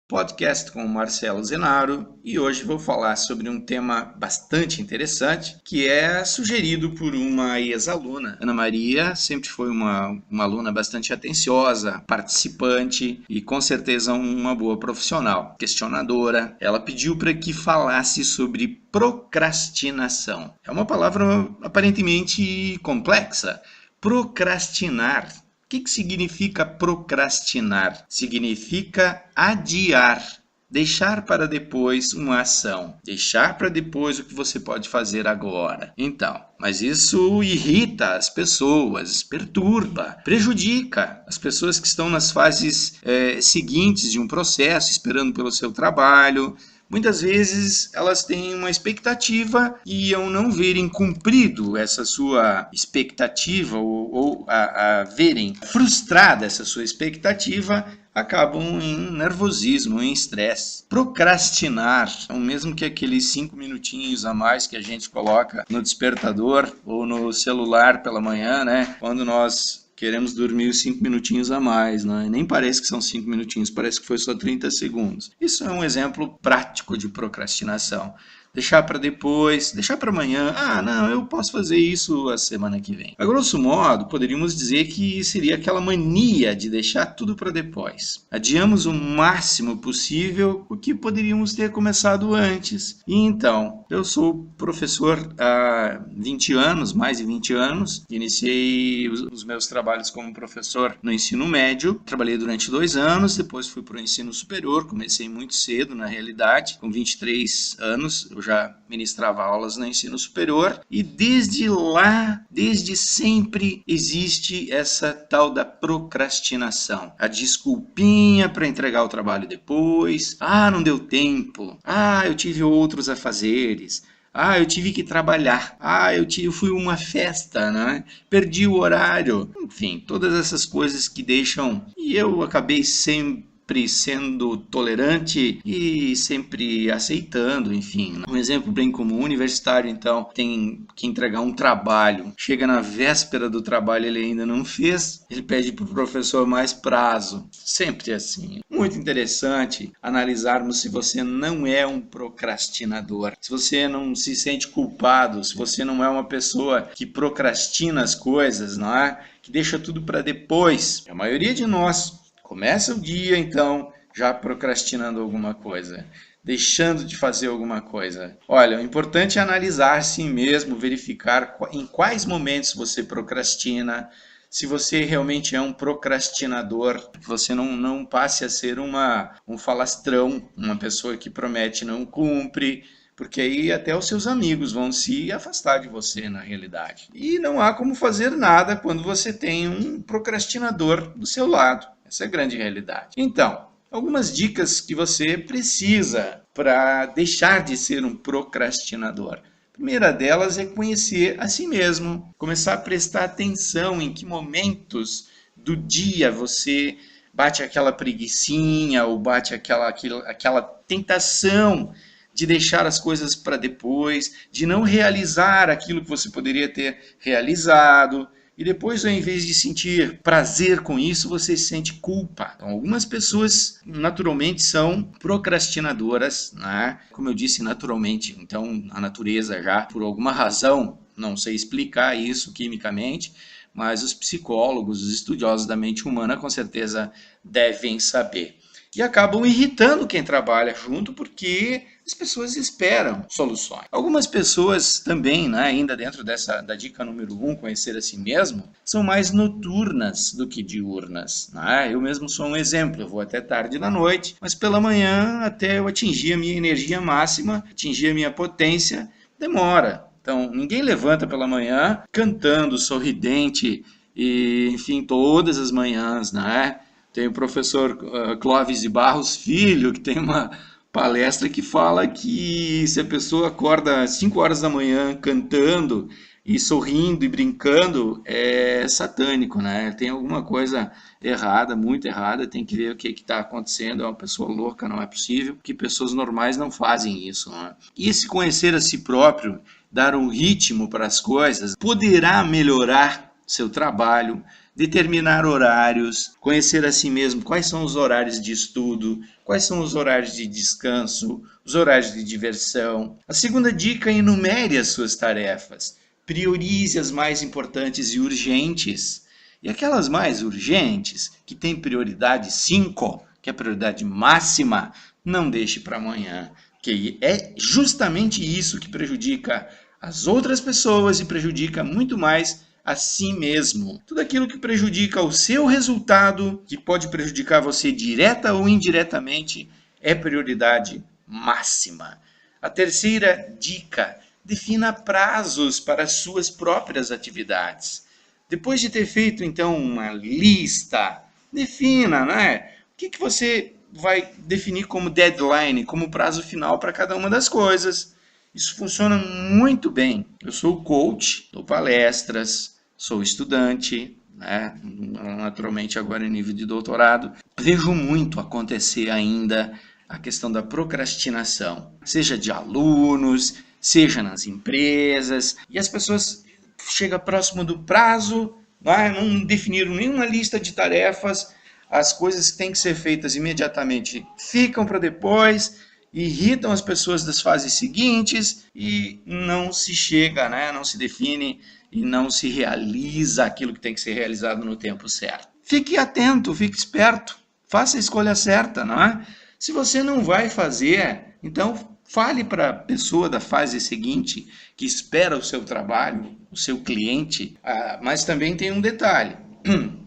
podcast com o Marcelo Zenaro, e hoje vou falar sobre um tema bastante interessante que é sugerido por uma ex-aluna. Ana Maria sempre foi uma aluna bastante atenciosa, participante e com certeza uma boa profissional, questionadora. Ela pediu para que falasse sobre procrastinação. É uma palavra aparentemente complexa. Procrastinar. O que significa procrastinar? Significa adiar, deixar para depois uma ação, deixar para depois o que você pode fazer agora. Então, mas isso irrita as pessoas, perturba, prejudica as pessoas que estão nas fases seguintes de um processo, esperando pelo seu trabalho. Muitas vezes elas têm uma expectativa e ao não verem cumprido essa sua expectativa ou a verem frustrada essa sua expectativa, acabam em nervosismo, em estresse. Procrastinar, o mesmo que aqueles 5 minutinhos a mais que a gente coloca no despertador ou no celular pela manhã, né? Quando nós queremos dormir os 5 minutinhos a mais, né? Nem parece que são 5 minutinhos, parece que foi só 30 segundos. Isso é um exemplo prático de procrastinação. Deixar para depois, deixar para amanhã. Ah, não, eu posso fazer isso a semana que vem. A grosso modo, poderíamos dizer que seria aquela mania de deixar tudo para depois. Adiamos o máximo possível o que poderíamos ter começado antes. E então, eu sou professor há 20 anos, mais de 20 anos. Iniciei os meus trabalhos como professor no ensino médio. Trabalhei durante 2 anos, depois fui para o ensino superior. Comecei muito cedo, na realidade, com 23 anos. Eu já ministrava aulas no ensino superior e desde lá, desde sempre, existe essa tal da procrastinação. A desculpinha para entregar o trabalho depois. Ah, não deu tempo. Ah, eu tive outros afazeres. Ah, eu tive que trabalhar. Ah, eu fui uma festa, né? Perdi o horário. Enfim, todas essas coisas que deixam... E eu acabei sempre sendo tolerante e sempre aceitando, enfim. Um exemplo bem comum, universitário, então, tem que entregar um trabalho. Chega na véspera do trabalho, ele ainda não fez, ele pede para o professor mais prazo. Sempre assim. Muito interessante analisarmos se você não é um procrastinador, se você não se sente culpado, se você não é uma pessoa que procrastina as coisas, não é? Que deixa tudo para depois. A maioria de nós começa o dia, então, já procrastinando alguma coisa, deixando de fazer alguma coisa. Olha, o importante é analisar si mesmo, verificar em quais momentos você procrastina, se você realmente é um procrastinador, que você não passe a ser um falastrão, uma pessoa que promete e não cumpre, porque aí até os seus amigos vão se afastar de você na realidade. E não há como fazer nada quando você tem um procrastinador do seu lado. Essa é a grande realidade. Então, algumas dicas que você precisa para deixar de ser um procrastinador. A primeira delas é conhecer a si mesmo, começar a prestar atenção em que momentos do dia você bate aquela preguicinha ou bate aquela tentação de deixar as coisas para depois, de não realizar aquilo que você poderia ter realizado. E depois, ao invés de sentir prazer com isso, você sente culpa. Então, algumas pessoas naturalmente são procrastinadoras, né? Como eu disse, naturalmente. Então, a natureza já, por alguma razão, não sei explicar isso quimicamente, mas os psicólogos, os estudiosos da mente humana, com certeza devem saber. E acabam irritando quem trabalha junto porque as pessoas esperam soluções. Algumas pessoas também, né, ainda dentro da dica número 1, conhecer a si mesmo, são mais noturnas do que diurnas. Né? Eu mesmo sou um exemplo, eu vou até tarde da noite, mas pela manhã até eu atingir a minha energia máxima, atingir a minha potência, demora. Então, ninguém levanta pela manhã cantando, sorridente, e, enfim, todas as manhãs, né? Tem o professor Clóvis de Barros Filho, que tem uma palestra que fala que se a pessoa acorda às 5 horas da manhã cantando e sorrindo e brincando, é satânico, né? Tem alguma coisa errada, muito errada, tem que ver o que está acontecendo, é uma pessoa louca, não é possível, que pessoas normais não fazem isso. Né? E se conhecer a si próprio, dar um ritmo para as coisas, poderá melhorar seu trabalho, determinar horários, conhecer a si mesmo quais são os horários de estudo, quais são os horários de descanso, os horários de diversão. A segunda dica, enumere as suas tarefas. Priorize as mais importantes e urgentes. E aquelas mais urgentes, que têm prioridade 5, que é a prioridade máxima, não deixe para amanhã. Que é justamente isso que prejudica as outras pessoas e prejudica muito mais a si mesmo. Tudo aquilo que prejudica o seu resultado, que pode prejudicar você direta ou indiretamente, é prioridade máxima. A terceira dica, defina prazos para as suas próprias atividades. Depois de ter feito, então, uma lista, defina, né? O que você vai definir como deadline, como prazo final para cada uma das coisas. Isso funciona muito bem. Eu sou coach, dou palestras, sou estudante, né? Naturalmente agora em nível de doutorado. Vejo muito acontecer ainda a questão da procrastinação, seja de alunos, seja nas empresas, e as pessoas chegam próximo do prazo, não definiram nenhuma lista de tarefas, as coisas que têm que ser feitas imediatamente ficam para depois, irritam as pessoas das fases seguintes e não se chega, não se define e não se realiza aquilo que tem que ser realizado no tempo certo. Fique atento, fique esperto, faça a escolha certa, não é? Se você não vai fazer, então fale para a pessoa da fase seguinte que espera o seu trabalho, o seu cliente, mas também tem um detalhe.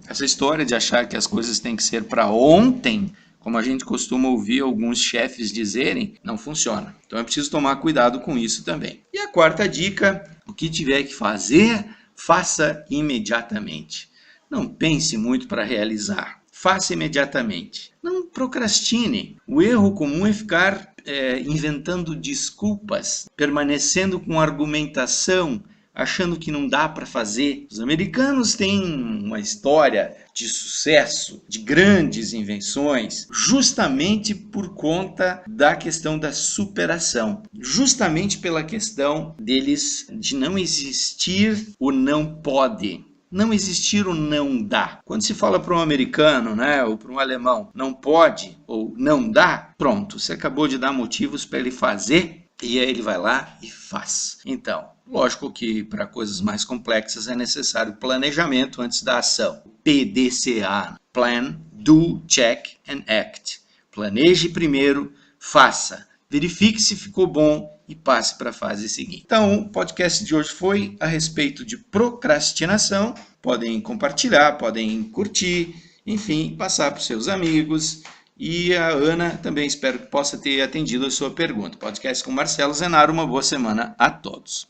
Essa história de achar que as coisas têm que ser para ontem, como a gente costuma ouvir alguns chefes dizerem, não funciona. Então é preciso tomar cuidado com isso também. E a quarta dica, o que tiver que fazer, faça imediatamente. Não pense muito para realizar. Faça imediatamente. Não procrastine. O erro comum é ficar inventando desculpas, permanecendo com argumentação, achando que não dá para fazer. Os americanos têm uma história de sucesso, de grandes invenções, justamente por conta da questão da superação, justamente pela questão deles de não existir o não pode. Não existir o não dá. Quando se fala para um americano, ou para um alemão, não pode ou não dá, pronto, você acabou de dar motivos para ele fazer e aí ele vai lá e faz. Então, lógico que para coisas mais complexas é necessário planejamento antes da ação. PDCA, Plan, Do, Check and Act. Planeje primeiro, faça. Verifique se ficou bom e passe para a fase seguinte. Então, o podcast de hoje foi a respeito de procrastinação. Podem compartilhar, podem curtir, enfim, passar para os seus amigos. E a Ana também espero que possa ter atendido a sua pergunta. Podcast com Marcelo Zenaro, uma boa semana a todos.